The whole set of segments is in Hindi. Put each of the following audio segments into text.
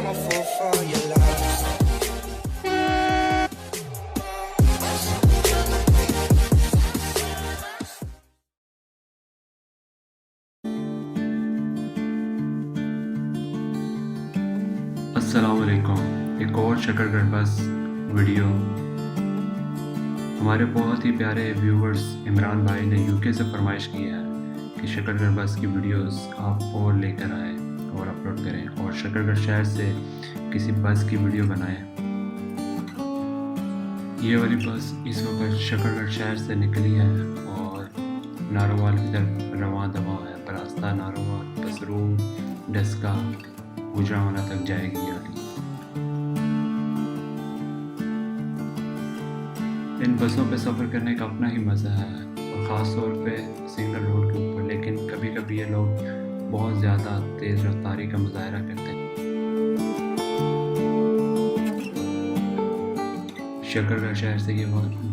a fool for your love. अस्सलाम वालेकुम। एक और शक्कर गरबस वीडियो हमारे बहुत ही प्यारे व्यूवर्स इमरान भाई ने यूके से फरमाइश की है कि शक्कर गरबस की वीडियोस आप और लेकर आएँ और अपलोड करें और शकरगढ़ शहर से किसी बस की वीडियो बनाएं। ये वाली बस इस वक्त शकरगढ़ शहर से निकली है और नारोवाल की तरफ रवां दवा है। बरास्ता नारोवाल बसरूम डस्का गुजरावाला तक जाएगी ये वाली। इन बसों पे सफ़र करने का अपना ही मज़ा है और ख़ास तौर पे सिंगल रोड के ऊपर, लेकिन कभी कभी ये लोग बहुत ज़्यादा तेज़ रफ्तारी का मुजाहरा करते हैं। शकरगढ़ शहर से ये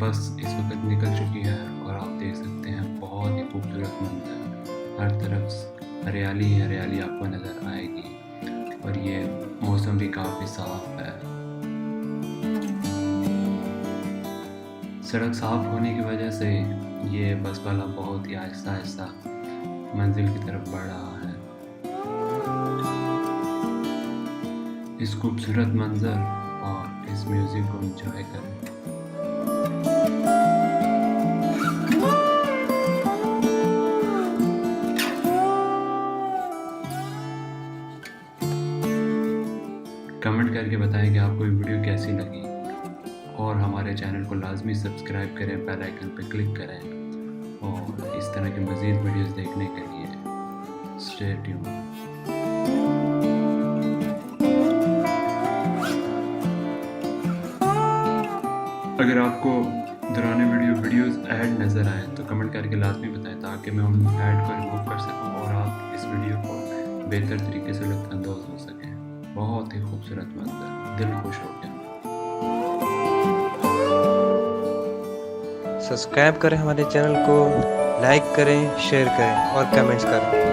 बस इस वक्त निकल चुकी है और आप देख सकते हैं बहुत ही खूबसूरत मंजर, हर तरफ हरियाली हरियाली आपको नज़र आएगी और ये मौसम भी काफ़ी साफ़ है। सड़क साफ़ होने की वजह से ये बस वाला बहुत ही आहिस्ता आहिस्ता मंजिल की तरफ बढ़ रहा है। इस खूबसूरत मंजर और इस म्यूज़िक को एंजॉय करें। कमेंट करके बताएं कि आपको ये वीडियो कैसी लगी और हमारे चैनल को लाजमी सब्सक्राइब करें, बेल आइकन पर क्लिक करें और इस तरह के मज़ीद वीडियोस देखने के लिए स्टे ट्यून। अगर आपको दौरान वीडियोस ऐड नज़र आए तो कमेंट करके लाजमी बताएं ताकि मैं उन ऐड को रिमूव कर सकूं और आप इस वीडियो को बेहतर तरीके से लुत्फ़अंदोज़ हो सकें। बहुत ही खूबसूरत मंजर, दिल खुश हो गया। सब्सक्राइब करें हमारे चैनल को, लाइक करें, शेयर करें और कमेंट्स करें।